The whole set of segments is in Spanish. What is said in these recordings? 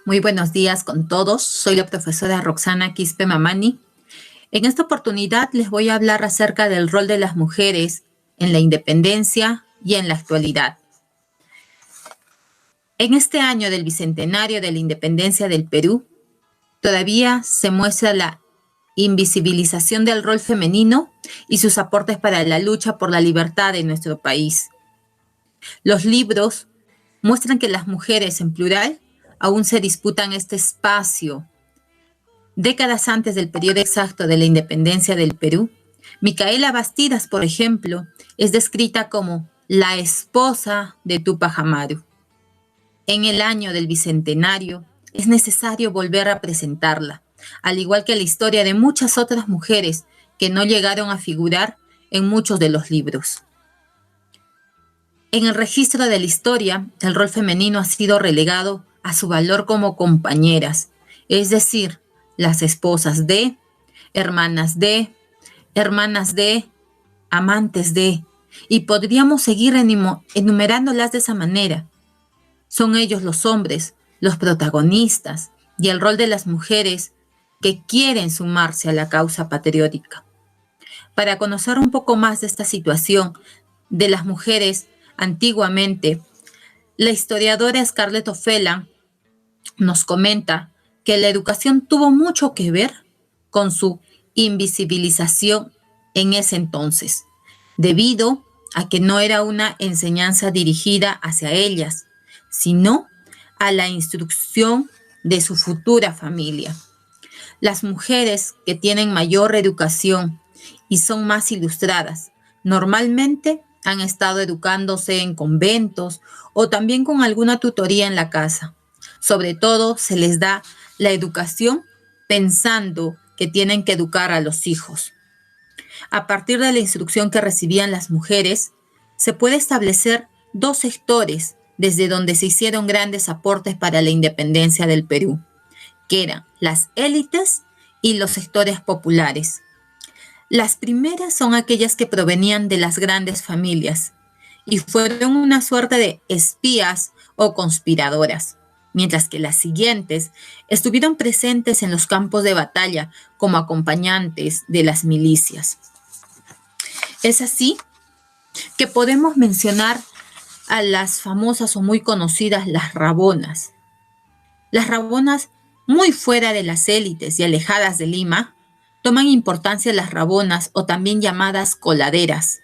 Muy buenos días con todos. Soy la profesora Roxana Quispe Mamani. En esta oportunidad les voy a hablar acerca del rol de las mujeres en la independencia y en la actualidad. En este año del bicentenario de la independencia del Perú, todavía se muestra la invisibilización del rol femenino y sus aportes para la lucha por la libertad de nuestro país. Los libros muestran que las mujeres en plural aún se disputan este espacio. Décadas antes del periodo exacto de la independencia del Perú, Micaela Bastidas, por ejemplo, es descrita como la esposa de Túpac Amaru. En el año del bicentenario es necesario volver a presentarla, al igual que la historia de muchas otras mujeres que no llegaron a figurar en muchos de los libros. En el registro de la historia, el rol femenino ha sido relegado a su valor como compañeras, es decir, las esposas de, hermanas de, amantes de, y podríamos seguir enumerándolas de esa manera. Son ellos los hombres, los protagonistas, y el rol de las mujeres que quieren sumarse a la causa patriótica. Para conocer un poco más de esta situación de las mujeres antiguamente, la historiadora Scarlett O'Phelan nos comenta que la educación tuvo mucho que ver con su invisibilización en ese entonces, debido a que no era una enseñanza dirigida hacia ellas, sino a la instrucción de su futura familia. Las mujeres que tienen mayor educación y son más ilustradas, normalmente han estado educándose en conventos o también con alguna tutoría en la casa. Sobre todo se les da la educación pensando que tienen que educar a los hijos. A partir de la instrucción que recibían las mujeres, se puede establecer dos sectores desde donde se hicieron grandes aportes para la independencia del Perú, que eran las élites y los sectores populares. Las primeras son aquellas que provenían de las grandes familias y fueron una suerte de espías o conspiradoras, mientras que las siguientes estuvieron presentes en los campos de batalla como acompañantes de las milicias. Es así que podemos mencionar a las famosas o muy conocidas las Rabonas. Las Rabonas, muy fuera de las élites y alejadas de Lima, toman importancia las Rabonas o también llamadas coladeras.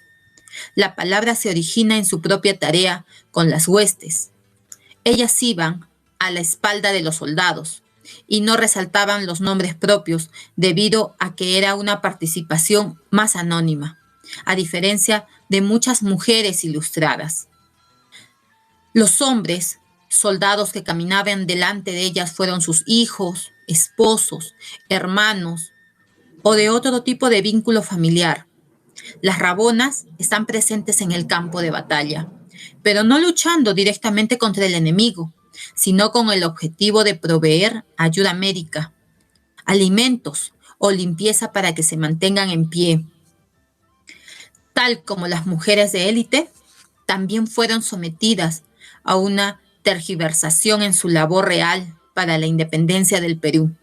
La palabra se origina en su propia tarea con las huestes. Ellas iban a la espalda de los soldados y no resaltaban los nombres propios debido a que era una participación más anónima, a diferencia de muchas mujeres ilustradas. Los hombres, soldados que caminaban delante de ellas fueron sus hijos, esposos, hermanos o de otro tipo de vínculo familiar. Las Rabonas están presentes en el campo de batalla, pero no luchando directamente contra el enemigo, sino con el objetivo de proveer ayuda médica, alimentos o limpieza para que se mantengan en pie. Tal como las mujeres de élite, también fueron sometidas a una tergiversación en su labor real para la independencia del Perú.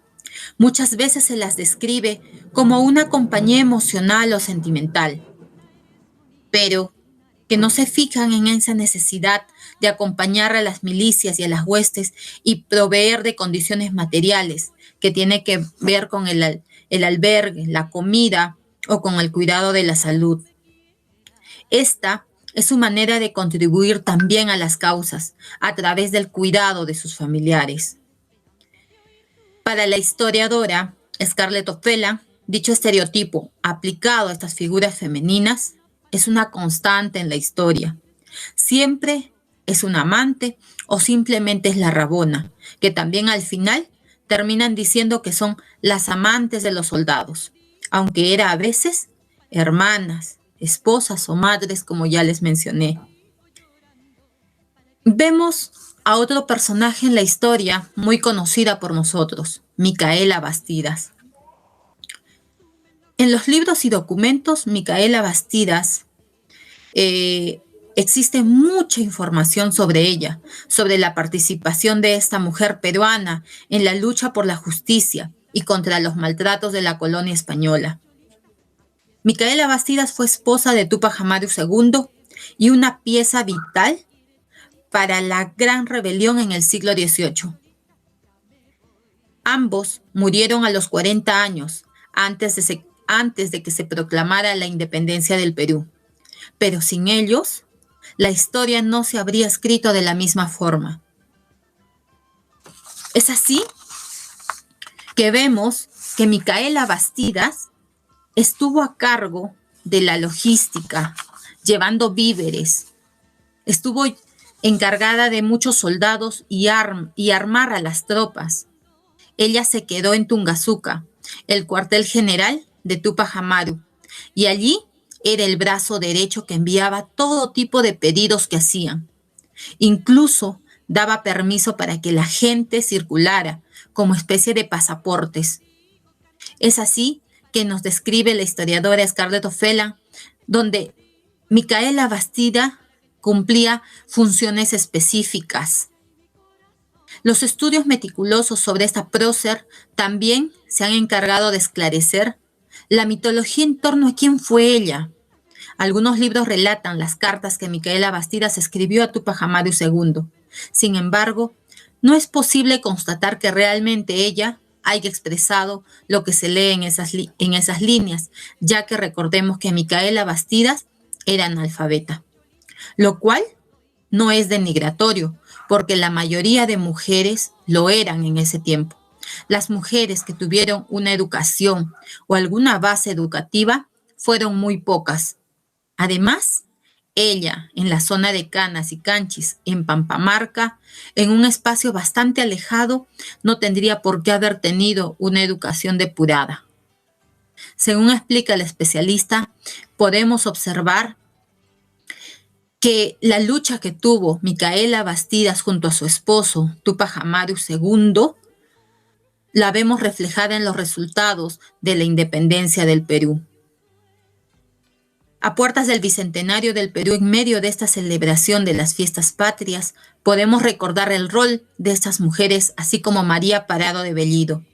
Muchas veces se las describe como una compañía emocional o sentimental, pero que no se fijan en esa necesidad de acompañar a las milicias y a las huestes y proveer de condiciones materiales que tiene que ver con el albergue, la comida o con el cuidado de la salud. Esta es su manera de contribuir también a las causas a través del cuidado de sus familiares. Para la historiadora Scarlett O'Phelan, dicho estereotipo aplicado a estas figuras femeninas es una constante en la historia. Siempre es un amante o simplemente es la rabona, que también al final terminan diciendo que son las amantes de los soldados, aunque era a veces hermanas, esposas o madres, como ya les mencioné. Vemos a otro personaje en la historia muy conocida por nosotros, Micaela Bastidas. En los libros y documentos, Micaela Bastidas Existe mucha información sobre ella, sobre la participación de esta mujer peruana en la lucha por la justicia y contra los maltratos de la colonia española. Micaela Bastidas fue esposa de Túpac Amaru II y una pieza vital para la gran rebelión en el siglo XVIII. Ambos murieron a los 40 años antes de que se proclamara la independencia del Perú. Pero sin ellos, la historia no se habría escrito de la misma forma. Es así que vemos que Micaela Bastidas estuvo a cargo de la logística, llevando víveres. Estuvo encargada de muchos soldados y armar a las tropas. Ella se quedó en Tungazuca, el cuartel general de Túpac Amaru, y allí era el brazo derecho que enviaba todo tipo de pedidos que hacían. Incluso daba permiso para que la gente circulara como especie de pasaportes. Es así que nos describe la historiadora Scarlett O'Fellan, donde Micaela Bastidas cumplía funciones específicas. Los estudios meticulosos sobre esta prócer también se han encargado de esclarecer la mitología en torno a quién fue ella. Algunos libros relatan las cartas que Micaela Bastidas escribió a Túpac Amaru II. Sin embargo, no es posible constatar que realmente ella haya expresado lo que se lee en esas líneas, ya que recordemos que Micaela Bastidas era analfabeta, lo cual no es denigratorio, porque la mayoría de mujeres lo eran en ese tiempo. Las mujeres que tuvieron una educación o alguna base educativa fueron muy pocas. Además, ella, en la zona de Canas y Canchis, en Pampamarca, en un espacio bastante alejado, no tendría por qué haber tenido una educación depurada. Según explica el especialista, podemos observar que la lucha que tuvo Micaela Bastidas junto a su esposo, Túpac Amaru II, la vemos reflejada en los resultados de la independencia del Perú. A puertas del Bicentenario del Perú, en medio de esta celebración de las fiestas patrias, podemos recordar el rol de estas mujeres, así como María Parado de Bellido.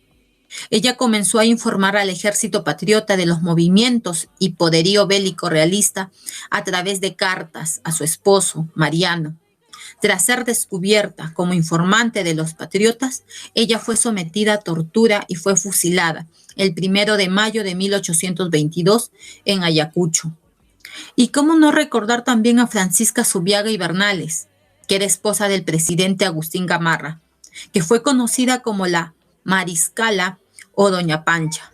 Ella comenzó a informar al ejército patriota de los movimientos y poderío bélico realista a través de cartas a su esposo, Mariano. Tras ser descubierta como informante de los patriotas, ella fue sometida a tortura y fue fusilada el 1 de mayo de 1822 en Ayacucho. Y cómo no recordar también a Francisca Zubiaga y Bernales, que era esposa del presidente Agustín Gamarra, que fue conocida como la Mariscala o Doña Pancha.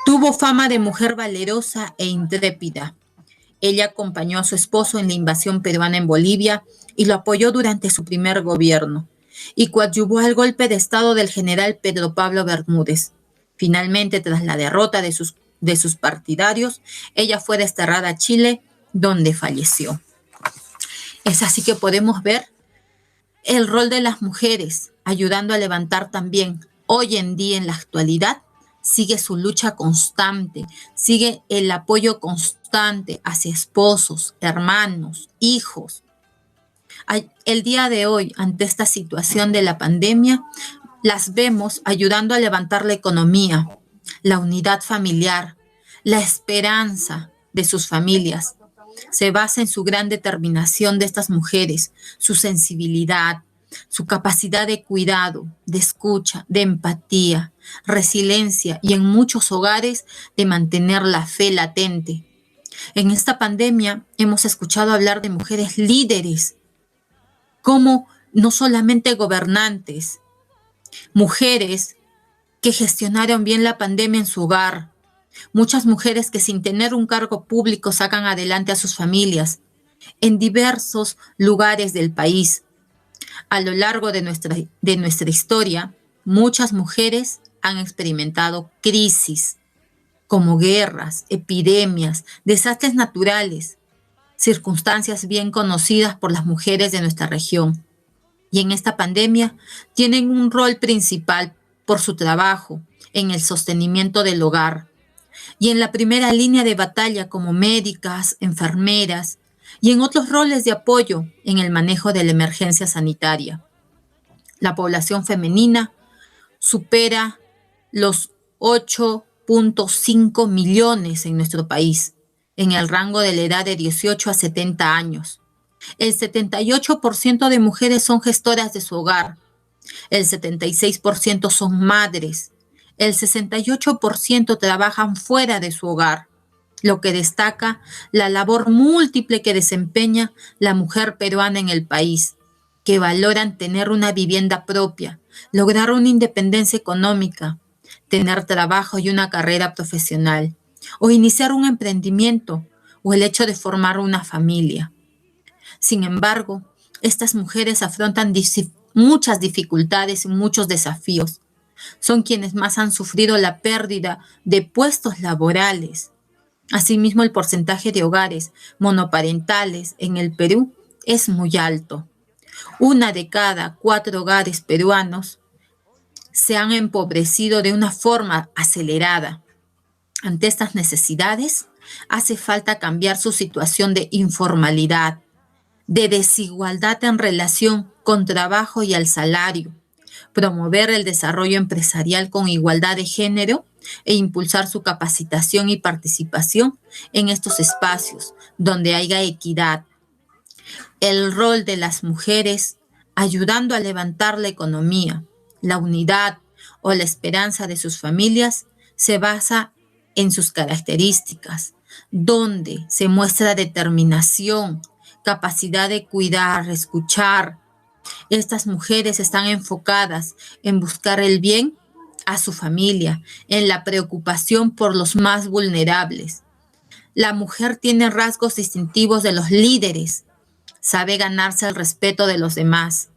Tuvo fama de mujer valerosa e intrépida. Ella acompañó a su esposo en la invasión peruana en Bolivia y lo apoyó durante su primer gobierno, y coadyuvó al golpe de estado del general Pedro Pablo Bermúdez. Finalmente, tras la derrota de sus partidarios, ella fue desterrada a Chile, donde falleció. Es así que podemos ver el rol de las mujeres, ayudando a levantar también. Hoy en día, en la actualidad, sigue su lucha constante, sigue el apoyo constante hacia esposos, hermanos, hijos. El día de hoy, ante esta situación de la pandemia, las vemos ayudando a levantar la economía, la unidad familiar, la esperanza de sus familias. Se basa en su gran determinación de estas mujeres, su sensibilidad, su capacidad de cuidado, de escucha, de empatía, resiliencia y en muchos hogares de mantener la fe latente. En esta pandemia hemos escuchado hablar de mujeres líderes, como no solamente gobernantes, mujeres que gestionaron bien la pandemia en su hogar, muchas mujeres que sin tener un cargo público sacan adelante a sus familias en diversos lugares del país. A lo largo de nuestra historia, muchas mujeres han experimentado crisis como guerras, epidemias, desastres naturales, circunstancias bien conocidas por las mujeres de nuestra región. Y en esta pandemia tienen un rol principal por su trabajo en el sostenimiento del hogar y en la primera línea de batalla como médicas, enfermeras y en otros roles de apoyo en el manejo de la emergencia sanitaria. La población femenina supera los 8.5 millones en nuestro país, en el rango de la edad de 18 a 70 años. El 78% de mujeres son gestoras de su hogar, el 76% son madres, el 68% trabajan fuera de su hogar, lo que destaca la labor múltiple que desempeña la mujer peruana en el país, que valoran tener una vivienda propia, lograr una independencia económica, tener trabajo y una carrera profesional, o iniciar un emprendimiento, o el hecho de formar una familia. Sin embargo, estas mujeres afrontan muchas dificultades y muchos desafíos. Son quienes más han sufrido la pérdida de puestos laborales. Asimismo, el porcentaje de hogares monoparentales en el Perú es muy alto. 1 de cada 4 hogares peruanos se han empobrecido de una forma acelerada. Ante estas necesidades, hace falta cambiar su situación de informalidad, de desigualdad en relación con trabajo y al salario, promover el desarrollo empresarial con igualdad de género e impulsar su capacitación y participación en estos espacios donde haya equidad. El rol de las mujeres ayudando a levantar la economía, la unidad o la esperanza de sus familias se basa en sus características, donde se muestra determinación, capacidad de cuidar, escuchar. Estas mujeres están enfocadas en buscar el bien a su familia, en la preocupación por los más vulnerables. La mujer tiene rasgos distintivos de los líderes, sabe ganarse el respeto de los demás,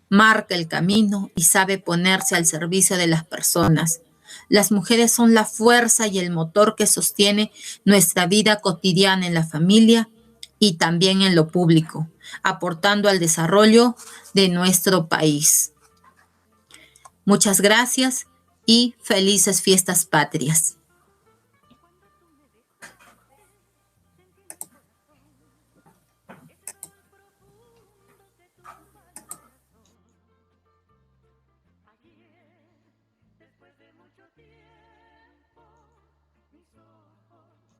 marca el camino y sabe ponerse al servicio de las personas. Las mujeres son la fuerza y el motor que sostiene nuestra vida cotidiana en la familia y también en lo público, aportando al desarrollo de nuestro país. Muchas gracias y felices fiestas patrias.